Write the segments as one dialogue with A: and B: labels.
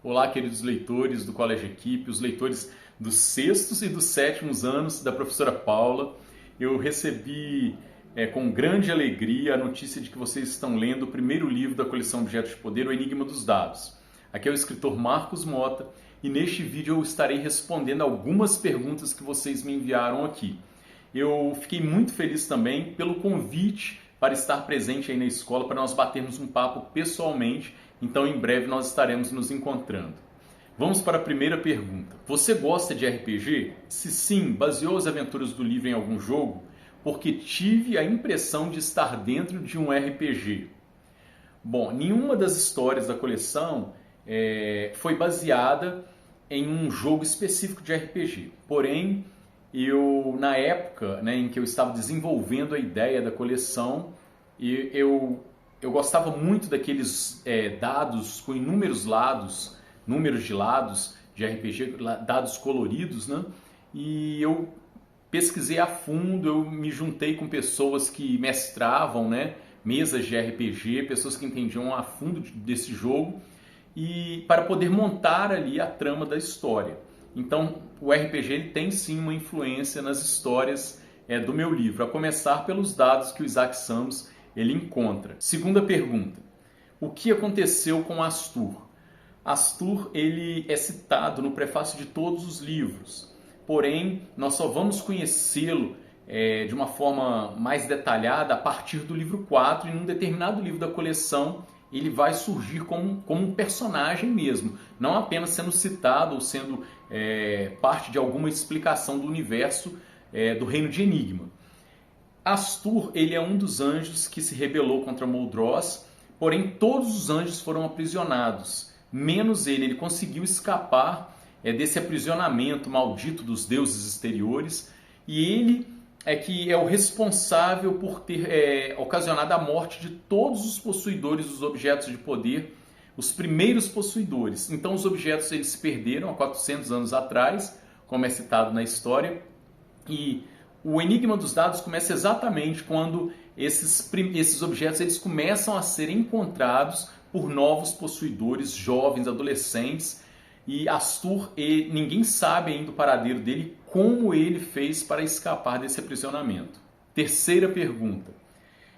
A: Olá, queridos leitores do Colégio Equipe, os leitores dos sextos e dos sétimos anos da professora Paula. Eu recebi com grande alegria a notícia de que vocês estão lendo o primeiro livro da coleção Objetos de Poder, O Enigma dos Dados. Aqui é o escritor Marcos Mota e neste vídeo eu estarei respondendo algumas perguntas que vocês me enviaram aqui. Eu fiquei muito feliz também pelo convite para estar presente aí na escola, para nós batermos um papo pessoalmente. Então, em breve, nós estaremos nos encontrando. Vamos para a primeira pergunta. Você gosta de RPG? Se sim, baseou as aventuras do livro em algum jogo? Porque tive a impressão de estar dentro de um RPG. Bom, nenhuma das histórias da coleção foi baseada em um jogo específico de RPG. Porém, na época em que eu estava desenvolvendo a ideia da coleção, eu gostava muito daqueles dados com inúmeros números de lados de RPG, dados coloridos, né? E eu pesquisei a fundo, eu me juntei com pessoas que mestravam, né, mesas de RPG, pessoas que entendiam a fundo desse jogo, e para poder montar ali a trama da história. Então, o RPG ele tem sim uma influência nas histórias do meu livro, a começar pelos dados que o Isaac Simmons ele encontra. Segunda pergunta: o que aconteceu com Astur? Astur ele é citado no prefácio de todos os livros, porém nós só vamos conhecê-lo de uma forma mais detalhada a partir do livro 4, e num determinado livro da coleção ele vai surgir como um personagem mesmo, não apenas sendo citado ou sendo parte de alguma explicação do universo do Reino de Enigma. Astur ele é um dos anjos que se rebelou contra Muldroz, porém todos os anjos foram aprisionados, menos ele conseguiu escapar desse aprisionamento maldito dos deuses exteriores, e ele que é o responsável por ter ocasionado a morte de todos os possuidores dos objetos de poder, os primeiros possuidores. Então os objetos eles se perderam há 400 anos atrás, como é citado na história, e o Enigma dos Dados começa exatamente quando esses objetos eles começam a ser encontrados por novos possuidores, jovens, adolescentes, e Astur, ninguém sabe ainda o paradeiro dele, como ele fez para escapar desse aprisionamento. Terceira pergunta: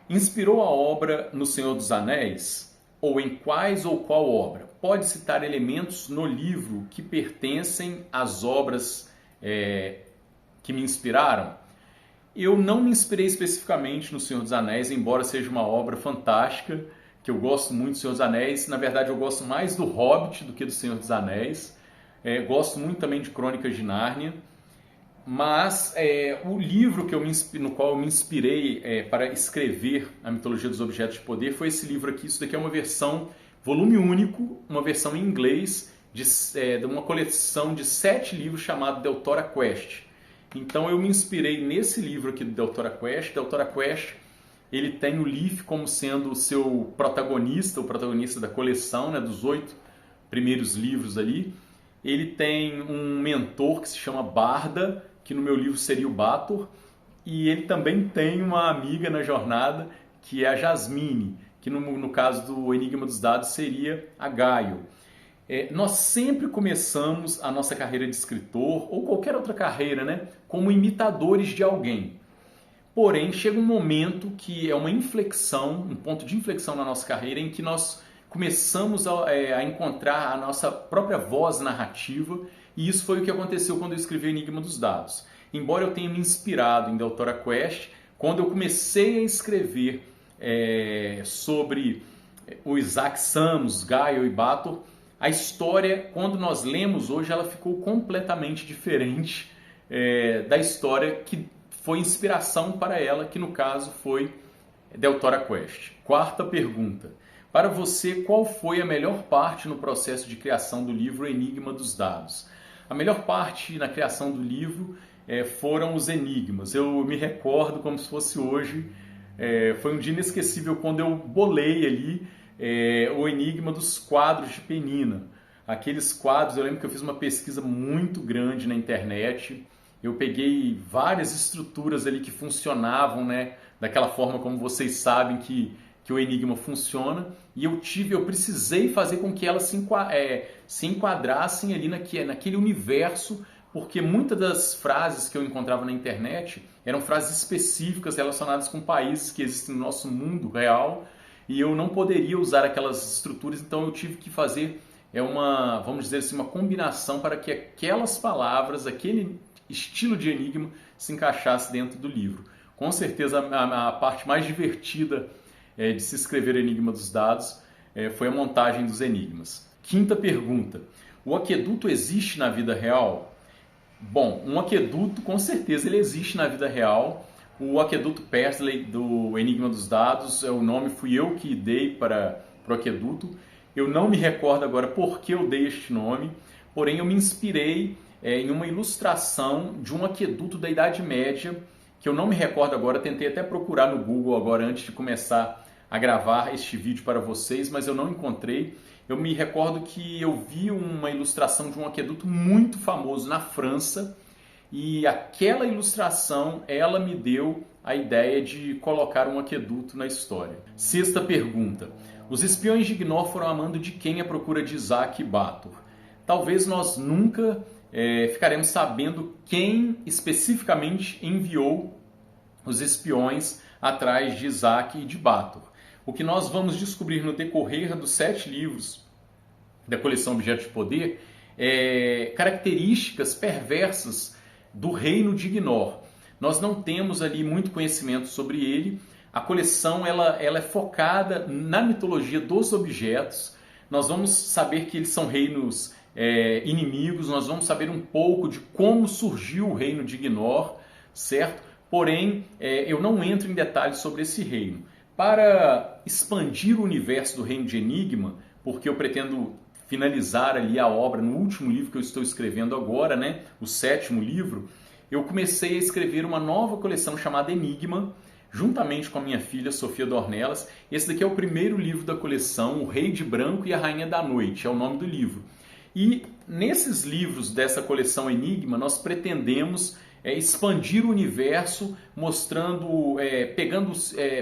A: inspirou a obra no Senhor dos Anéis? Ou em quais ou qual obra? Pode citar elementos no livro que pertencem às obras que me inspiraram? Eu não me inspirei especificamente no Senhor dos Anéis, embora seja uma obra fantástica, que eu gosto muito do Senhor dos Anéis. Na verdade, eu gosto mais do Hobbit do que do Senhor dos Anéis. Gosto muito também de Crônicas de Nárnia. Mas o livro no qual eu me inspirei para escrever a mitologia dos objetos de poder foi esse livro aqui. Isso daqui é uma versão, volume único, uma versão em inglês, de uma coleção de 7 livros chamado Deltora Quest. Então eu me inspirei nesse livro aqui do Deltora Quest. Deltora Quest ele tem o Leaf como sendo o seu protagonista, o protagonista da coleção, né, dos 8 primeiros livros ali. Ele tem um mentor que se chama Barda, que no meu livro seria o Bator, e ele também tem uma amiga na jornada, que é a Jasmine, que no caso do Enigma dos Dados seria a Gaio. Nós sempre começamos a nossa carreira de escritor, ou qualquer outra carreira, né, como imitadores de alguém. Porém, chega um momento que é uma inflexão, um ponto de inflexão na nossa carreira, em que nós começamos a encontrar a nossa própria voz narrativa, e isso foi o que aconteceu quando eu escrevi o Enigma dos Dados. Embora eu tenha me inspirado em Deltora Quest, quando eu comecei a escrever sobre o Isaac Simmons, Gaio e Bator, a história, quando nós lemos hoje, ela ficou completamente diferente da história que foi inspiração para ela, que no caso foi Deltora Quest. Quarta pergunta: para você, qual foi a melhor parte no processo de criação do livro Enigma dos Dados? A melhor parte na criação do livro foram os enigmas. Eu me recordo como se fosse hoje. Foi um dia inesquecível quando eu bolei ali o enigma dos quadros de penina. Aqueles quadros, eu lembro que eu fiz uma pesquisa muito grande na internet. Eu peguei várias estruturas ali que funcionavam, né, daquela forma como vocês sabem que que o enigma funciona, e eu precisei fazer com que elas se enquadrassem ali naquele universo, porque muitas das frases que eu encontrava na internet eram frases específicas relacionadas com países que existem no nosso mundo real, e eu não poderia usar aquelas estruturas, então eu tive que fazer vamos dizer assim, uma combinação para que aquelas palavras, aquele estilo de enigma se encaixasse dentro do livro. Com certeza a parte mais divertida de se escrever o Enigma dos Dados foi a montagem dos enigmas. Quinta pergunta: o aqueduto existe na vida real? Bom, um aqueduto com certeza ele existe na vida real. O aqueduto Persley do Enigma dos Dados, o nome fui eu que dei para o aqueduto. Eu não me recordo agora por que eu dei este nome, porém eu me inspirei em uma ilustração de um aqueduto da Idade Média, que eu não me recordo agora, tentei até procurar no Google agora antes de começar a gravar este vídeo para vocês, mas eu não encontrei. Eu me recordo que eu vi uma ilustração de um aqueduto muito famoso na França, e aquela ilustração, ela me deu a ideia de colocar um aqueduto na história. Sexta pergunta: os espiões de Gnor foram a mando de quem à procura de Isaac e Bator? Talvez nós nunca ficaremos sabendo quem especificamente enviou os espiões atrás de Isaac e de Bator. O que nós vamos descobrir no decorrer dos 7 livros da coleção Objetos de Poder é características perversas do reino de Gnor. Nós não temos ali muito conhecimento sobre ele. A coleção ela é focada na mitologia dos objetos. Nós vamos saber que eles são reinos inimigos, nós vamos saber um pouco de como surgiu o reino de Gnor, certo? Porém, eu não entro em detalhes sobre esse reino. Para expandir o universo do reino de Enigma, porque eu pretendo finalizar ali a obra no último livro que eu estou escrevendo agora, né? O 7º livro, eu comecei a escrever uma nova coleção chamada Enigma, juntamente com a minha filha Sofia Dornelas. Esse daqui é o primeiro livro da coleção, O Rei de Branco e a Rainha da Noite, é o nome do livro. E nesses livros dessa coleção Enigma, nós pretendemos expandir o universo, mostrando, pegando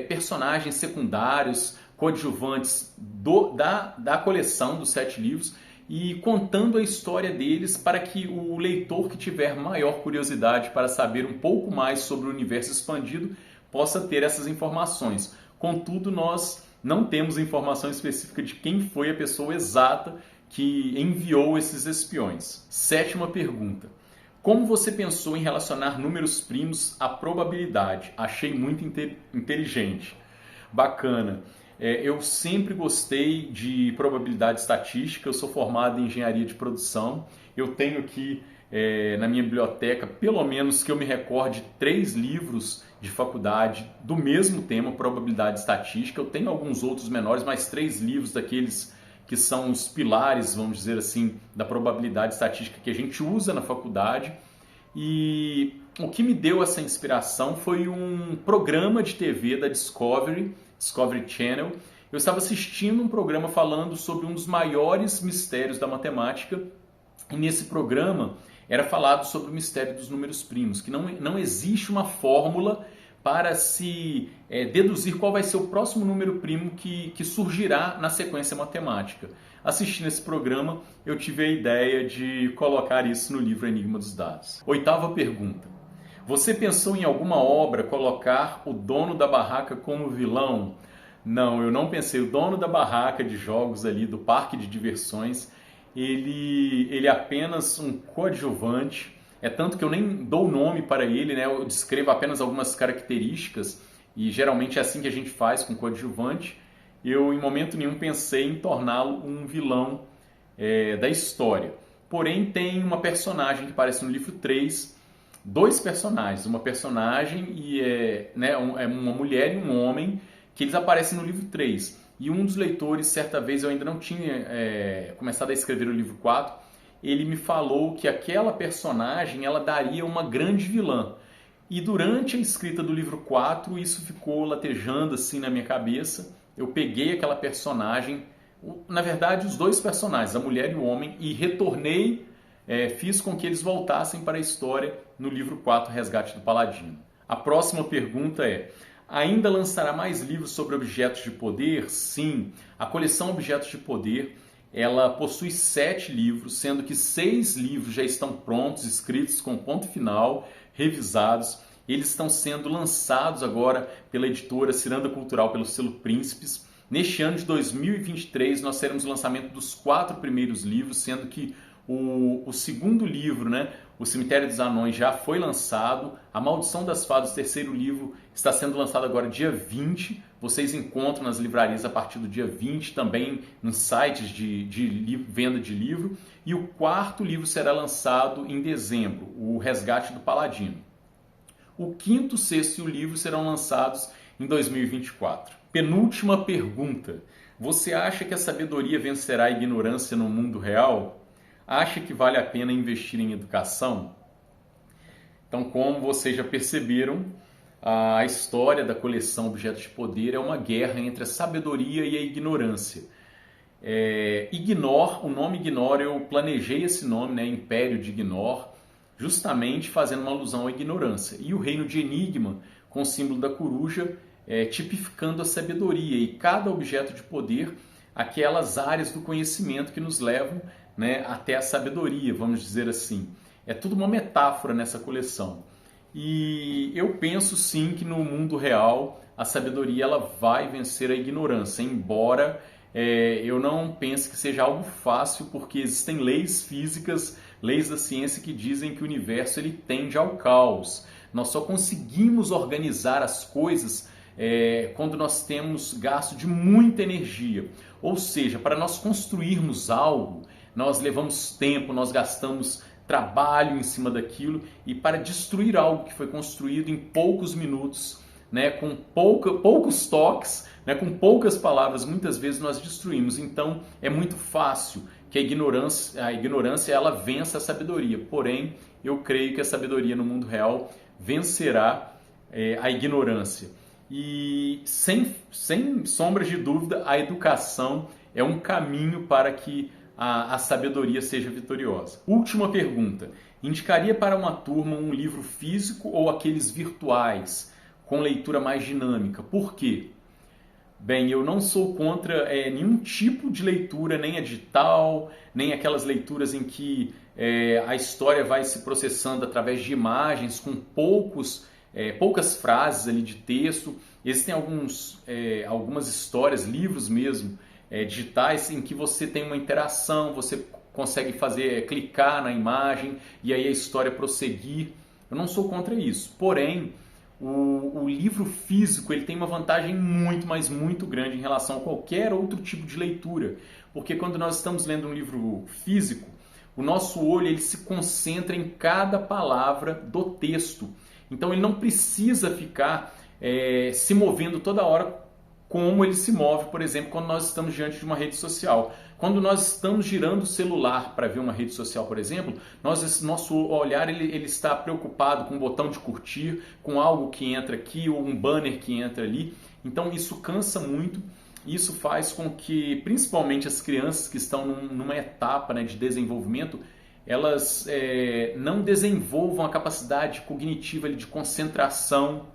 A: personagens secundários, coadjuvantes da coleção dos 7 livros e contando a história deles para que o leitor que tiver maior curiosidade para saber um pouco mais sobre o universo expandido possa ter essas informações. Contudo, nós não temos informação específica de quem foi a pessoa exata que enviou esses espiões. 7ª pergunta: como você pensou em relacionar números primos à probabilidade? Achei muito inteligente. Bacana. Eu sempre gostei de probabilidade estatística, eu sou formado em engenharia de produção. Eu tenho aqui na minha biblioteca, pelo menos que eu me recorde, 3 livros de faculdade do mesmo tema, probabilidade estatística. Eu tenho alguns outros menores, mas 3 livros daqueles que são os pilares, vamos dizer assim, da probabilidade estatística que a gente usa na faculdade. E o que me deu essa inspiração foi um programa de TV da Discovery Channel. Eu estava assistindo um programa falando sobre um dos maiores mistérios da matemática, e nesse programa era falado sobre o mistério dos números primos, que não existe uma fórmula para se deduzir qual vai ser o próximo número primo que surgirá na sequência matemática. Assistindo esse programa, eu tive a ideia de colocar isso no livro Enigma dos Dados. 8ª pergunta: você pensou em alguma obra colocar o dono da barraca como vilão? Não, eu não pensei. O dono da barraca de jogos ali, do parque de diversões, ele é apenas um coadjuvante. É tanto que eu nem dou nome para ele, né? Eu descrevo apenas algumas características, e geralmente é assim que a gente faz com coadjuvante. Eu, em momento nenhum, pensei em torná-lo um vilão da história. Porém, tem uma personagem que aparece no livro 3, 2 personagens. Uma personagem e uma mulher e um homem, que eles aparecem no livro 3. E um dos leitores, certa vez, eu ainda não tinha começado a escrever o livro 4, ele me falou que aquela personagem ela daria uma grande vilã. E durante a escrita do livro 4, isso ficou latejando assim na minha cabeça. Eu peguei aquela personagem, na verdade os 2 personagens, a mulher e o homem, e retornei, fiz com que eles voltassem para a história no livro 4, Resgate do Paladino. A próxima pergunta é: Ainda lançará mais livros sobre objetos de poder? Sim, a coleção Objetos de Poder, ela possui 7 livros, sendo que 6 livros já estão prontos, escritos com ponto final, revisados. Eles estão sendo lançados agora pela editora Ciranda Cultural, pelo selo Príncipes. Neste ano de 2023, nós teremos o lançamento dos 4 primeiros livros, sendo que o segundo livro, né, O Cemitério dos Anões, já foi lançado. A Maldição das Fadas, o terceiro livro, está sendo lançado agora dia 20. Vocês encontram nas livrarias a partir do dia 20, também nos sites de venda de livro. E o quarto livro será lançado em dezembro, O Resgate do Paladino. O quinto, sexto e o livro serão lançados em 2024. Penúltima pergunta. Você acha que a sabedoria vencerá a ignorância no mundo real? Acha que vale a pena investir em educação? Então, como vocês já perceberam, a história da coleção Objetos de Poder é uma guerra entre a sabedoria e a ignorância. O nome Ignor, eu planejei esse nome, né, Império de Ignor, justamente fazendo uma alusão à ignorância. E o reino de Enigma, com o símbolo da coruja, tipificando a sabedoria. E cada objeto de poder, aquelas áreas do conhecimento que nos levam, né, até a sabedoria, vamos dizer assim. É tudo uma metáfora nessa coleção. E eu penso sim que no mundo real a sabedoria ela vai vencer a ignorância, embora eu não pense que seja algo fácil, porque existem leis físicas, leis da ciência que dizem que o universo ele tende ao caos. Nós só conseguimos organizar as coisas quando nós temos gasto de muita energia. Ou seja, para nós construirmos algo, nós levamos tempo, nós gastamos trabalho em cima daquilo, e para destruir algo que foi construído em poucos minutos, né, com poucos toques, né, com poucas palavras, muitas vezes nós destruímos. Então é muito fácil que a ignorância ela vença a sabedoria. Porém, eu creio que a sabedoria no mundo real vencerá a ignorância. E sem sombras de dúvida, a educação é um caminho para que a sabedoria seja vitoriosa. Última pergunta. Indicaria para uma turma um livro físico ou aqueles virtuais, com leitura mais dinâmica? Por quê? Bem, eu não sou contra nenhum tipo de leitura, nem a digital, nem aquelas leituras em que a história vai se processando através de imagens, com poucas frases ali de texto. Existem algumas histórias, livros mesmo, digitais, em que você tem uma interação, você consegue clicar na imagem e aí a história prosseguir. Eu não sou contra isso, porém o livro físico ele tem uma vantagem muito, mas muito grande em relação a qualquer outro tipo de leitura, porque quando nós estamos lendo um livro físico, o nosso olho ele se concentra em cada palavra do texto, então ele não precisa ficar se movendo toda hora como ele se move, por exemplo, quando nós estamos diante de uma rede social. Quando nós estamos girando o celular para ver uma rede social, por exemplo, nosso olhar ele está preocupado com o botão de curtir, com algo que entra aqui ou um banner que entra ali. Então isso cansa muito. Isso faz com que, principalmente as crianças que estão numa etapa, né, de desenvolvimento, elas não desenvolvam a capacidade cognitiva de concentração,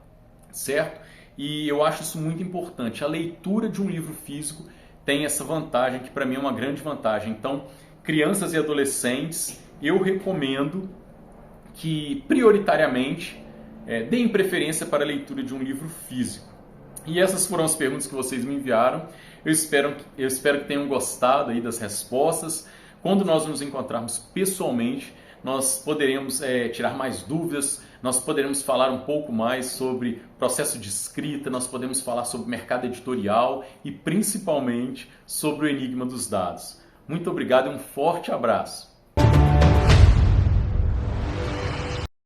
A: certo? E eu acho isso muito importante. A leitura de um livro físico tem essa vantagem, que para mim é uma grande vantagem. Então, crianças e adolescentes, eu recomendo que prioritariamente deem preferência para a leitura de um livro físico. E essas foram as perguntas que vocês me enviaram. Eu espero que tenham gostado aí das respostas. Quando nós nos encontrarmos pessoalmente, nós poderemos tirar mais dúvidas, nós poderemos falar um pouco mais sobre processo de escrita, nós podemos falar sobre mercado editorial e principalmente sobre o enigma dos dados. Muito obrigado e um forte abraço!